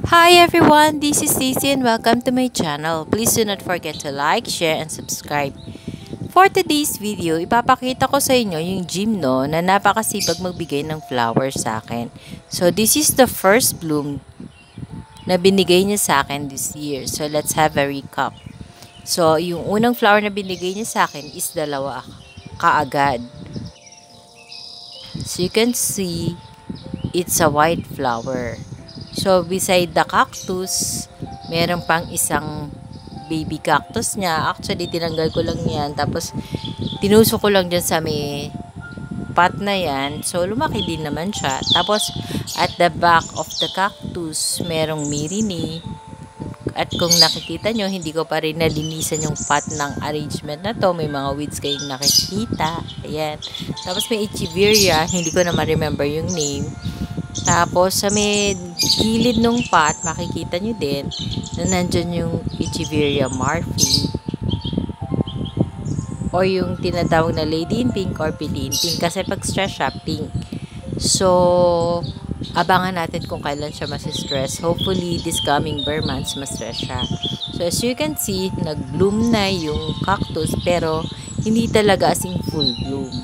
Hi everyone, this is Stacy and welcome to my channel. Please do not forget to like, share, and subscribe. For today's video, ipapakita ko sa inyo yung gymno na napakasipag magbigay ng flowers sa akin. So this is the first bloom na binigay niya sa akin this year. So let's have a recap. So yung unang flower na binigay niya sa akin is dalawa kaagad. So you can see, it's a white flower. So, beside the cactus, meron pang isang baby cactus niya. Actually, tinanggal ko lang yan. Tapos, tinusok ko lang dyan sa may pot na yan. So, lumaki din naman siya. Tapos, at the back of the cactus, merong mirini. At kung nakikita nyo, hindi ko pa rin nalinisan yung pot ng arrangement na to. May mga weeds kayong nakikita. Ayan. Tapos, may echeveria. Hindi ko na ma-remember yung name. Tapos, sa may gilid ng pot, makikita nyo din na nandyan yung Echeveria Marfin o yung tinatawag na Lady in Pink or Pili in Pink kasi pag stress siya, pink. So, abangan natin kung kailan siya masistress. Hopefully, this coming bare months, ma-stress siya. So, as you can see, nag-bloom na yung cactus pero hindi talaga as in full bloom.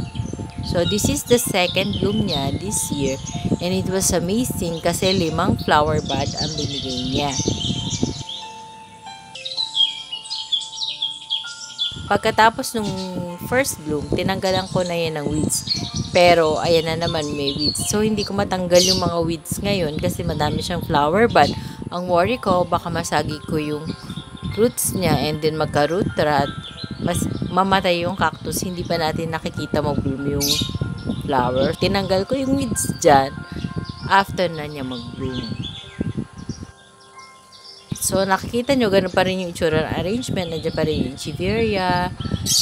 So, this is the second bloom niya this year. And it was amazing kasi 5 flower bud ang binigay niya. Pagkatapos nung first bloom, tinanggalan ko na yan ng weeds. Pero, ayan na naman, may weeds. So, hindi ko matanggal yung mga weeds ngayon kasi madami siyang flower bud. Ang worry ko, baka masagi ko yung roots niya and then magka-root rot. Mas mamatay yung cactus, hindi pa natin nakikita mag-bloom yung flower. Tinanggal ko yung weeds dyan after na niya mag-bloom. So, nakikita nyo, ganun pa rin yung itsura ng arrangement. Nandiyan pa rin yung echeveria,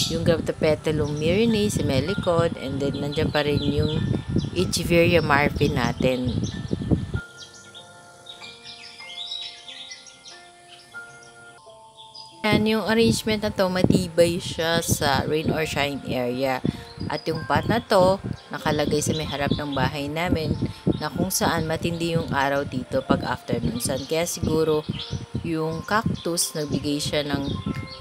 yung Graptopetalum myrinae, si melicod, and then nandiyan pa rin yung Echeveria Marfin natin. Yan, yung arrangement na to, matibay siya sa rain or shine area. At yung pot na to, nakalagay sa may harap ng bahay namin na kung saan matindi yung araw dito pag afternoon sun. Kaya siguro yung cactus, nagbigay siya ng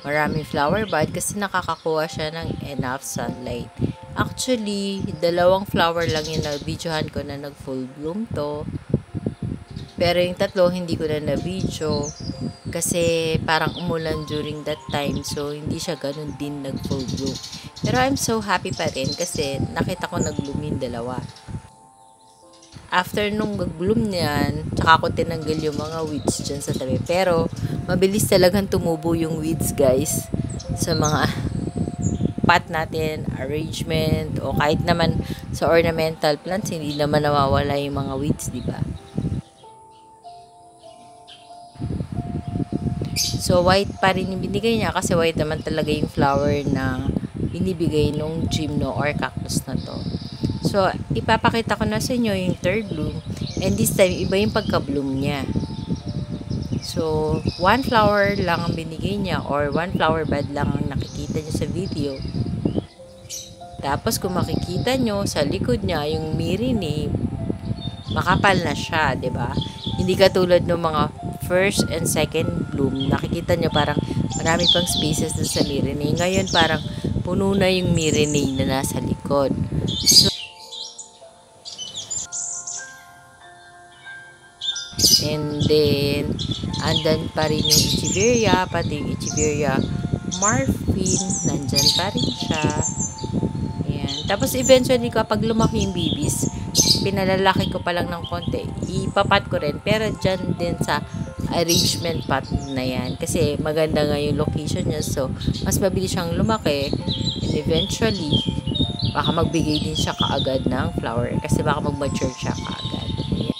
maraming flower bud kasi nakakakuha siya ng enough sunlight. Actually, 2 flower lang yung na-videohan ko na nag-full bloom to. Pero yung 3, hindi ko na na-video. Kasi parang umulan during that time. So, hindi siya ganun din nag-full bloom. Pero I'm so happy pa rin kasi nakita ko nag-bloom yung 2. After nung nag-bloom niyan, tsaka ko tinanggal yung mga weeds dyan sa tabi. Pero, mabilis talagang tumubo yung weeds, guys. Sa mga pot natin, arrangement, o kahit naman sa ornamental plants, hindi naman nawawala yung mga weeds, di ba? So, white pa rin yung binigay niya kasi white naman talaga yung flower na binibigay nung gymno or cactus na to. So, ipapakita ko na sa inyo yung third bloom. And this time, iba yung pagka-bloom niya. So, 1 flower lang ang binigay niya or 1 flower bud lang ang nakikita niyo sa video. Tapos, kung makikita nyo, sa likod niya, yung mirini, makapal na siya, 'di ba? Hindi katulad ng mga first and second bloom. Nakikita nyo parang marami pang spaces dun sa mirini. Ngayon parang puno na yung mirini na nasa likod. So, and then, andan pa rin yung echeveria, pati yung echeveria Marfin, nandyan pa rin siya. Ayan. Tapos eventually kapag lumaki yung babies, pinalalaki ko pa lang ng konti, ipapat ko rin. Pero dyan din sa arrangement pot na yan. Kasi maganda nga yung location niya. So, mas mabilis siyang lumaki. And eventually, baka magbigay din siya kaagad ng flower. Kasi baka mag-mature siya kaagad. Ayan.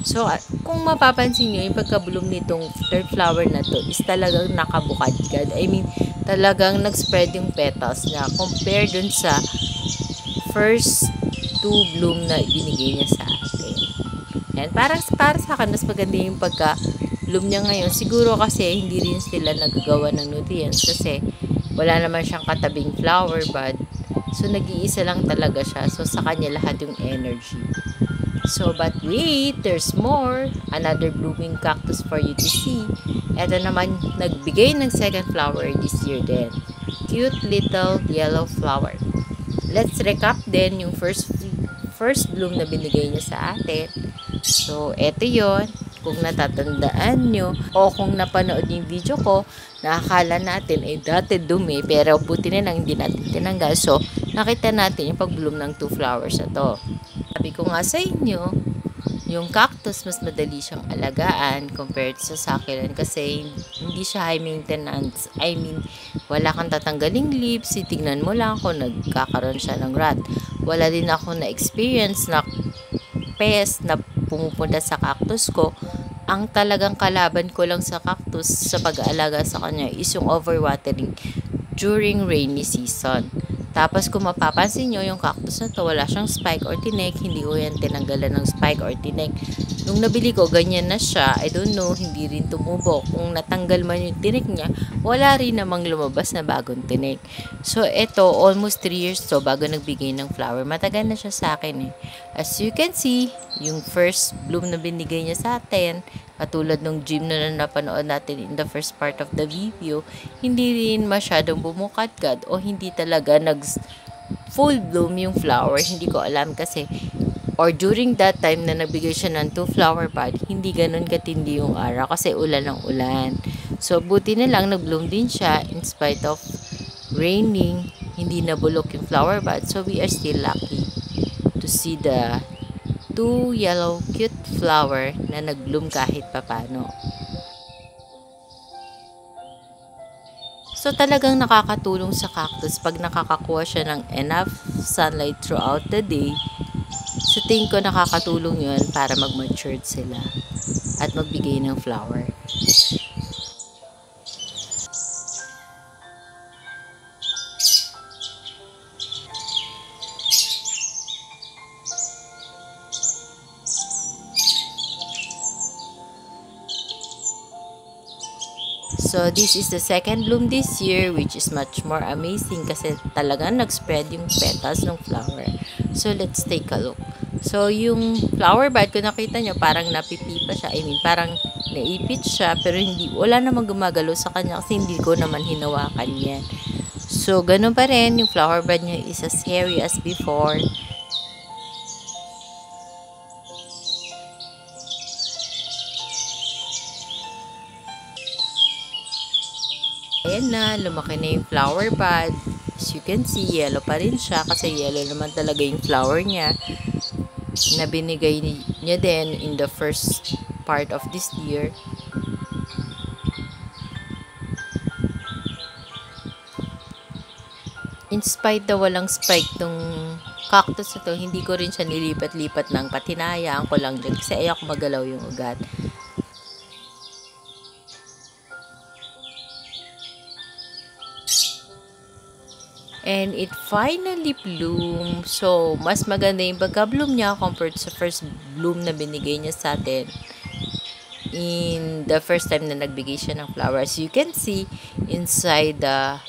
So, kung mapapansin nyo, yung pagka-bloom nitong third flower na to is talagang nakabukadkad. I mean, talagang nag-spread yung petals niya. Compare dun sa first 2 bloom na binigay niya sa atin. And para sa akin, mas maganda yung pagka-bloom niya ngayon. Siguro kasi hindi rin sila nagagawa ng nutrients kasi wala naman siyang katabing flower bud. So, nag-iisa lang talaga siya. So, sa kanya lahat yung energy. So, but wait, there's more. Another blooming cactus for you to see. Ito naman, nagbigay ng second flower this year din. Cute little yellow flower. Let's recap din yung first bloom na binigay niya sa atin. So, eto yon. Kung natatandaan nyo o kung napanood yung video ko, nakakala natin ay dati dumi pero buti na lang hindi natin tinanggal. So, nakita natin yung pag-bloom ng 2 flowers na to. Sabi ko nga sa inyo, yung cactus mas madali siyang alagaan compared sa succulent kasi hindi siya high maintenance. I mean, wala kang tatanggaling leaves, tignan mo lang kung nagkakaroon siya ng rot. Wala din ako na experience na pest na pumupunta sa cactus ko. Ang talagang kalaban ko lang sa cactus sa pag-aalaga sa kanya is yung overwatering during rainy season. Tapos kung mapapansin nyo, yung cactus na to, wala siyang spike or tinik. Hindi ko yan tinanggalan ng spike or tinik. Nung nabili ko, ganyan na siya. I don't know, hindi rin tumubo. Kung natanggal man yung tinik niya, wala rin namang lumabas na bagong tinik. So, ito, almost 3 years to bago nagbigay ng flower. Matagal na siya sa akin eh. As you can see, yung first bloom na binigay niya sa atin, katulad ng gym na napanood natin in the first part of the video, hindi rin masyadong bumukadkad o hindi talaga full bloom yung flower. Hindi ko alam kasi or during that time na nagbigay siya ng 2 flower pod, hindi ganun katindi yung araw kasi ulan ng ulan. So, buti na lang nag-bloom din siya in spite of raining, hindi nabulok yung flower pod. So, we are still lucky to see the 2 yellow cute flower na nag-bloom kahit papano. So, talagang nakakatulong sa cactus pag nakakakuha siya ng enough sunlight throughout the day. Sa tingin ko nakakatulong yun para mag-matured sila at magbigay ng flower. So, this is the second bloom this year, which is much more amazing kasi talagang nag-spread yung petals ng flower. So, let's take a look. So, yung flower bud, kung nakita nyo, parang napipipa siya. I mean, parang naipit siya, pero hindi, wala namang gumagalo sa kanya kasi hindi ko naman hinawakan yan. So, ganun pa rin, yung flower bud niya is as hairy as before. Ayan na, lumaki na yung flower bud. As you can see, yellow pa rin siya kasi yellow naman talaga yung flower niya na binigay niya din in the first part of this year. In spite na walang spike tong cactus na to, hindi ko rin siya nilipat-lipat ng patinayaan ko lang din kasi ayaw ko magalaw yung ugat. And it finally bloomed. So, mas maganda yung pagka-bloom niya compared sa first bloom na binigay niya sa atin in the first time na nagbigay siya ng flowers. You can see inside the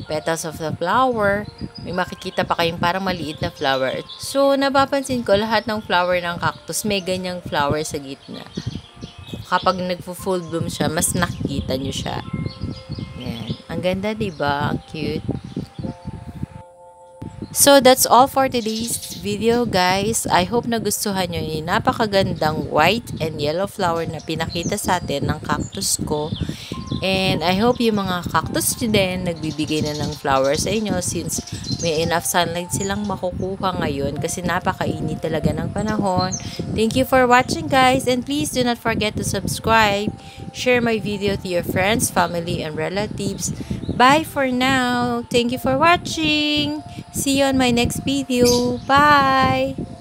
petals of the flower, may makikita pa kayong parang maliit na flower. So, napapansin ko lahat ng flower ng cactus may ganyang flower sa gitna. Kapag nagpo-full bloom siya, mas nakikita nyo siya. Yan. Ang ganda, diba? Ang cute. So, that's all for today's video, guys. I hope nagustuhan nyo yung napakagandang white and yellow flower na pinakita sa atin ng cactus ko. And I hope yung mga cactus nyo din nagbibigay na ng flowers sa inyo since may enough sunlight silang makukuha ngayon kasi napakainit talaga ng panahon. Thank you for watching, guys. And please do not forget to subscribe. Share my video to your friends, family, and relatives. Bye for now. Thank you for watching. See you on my next video. Bye!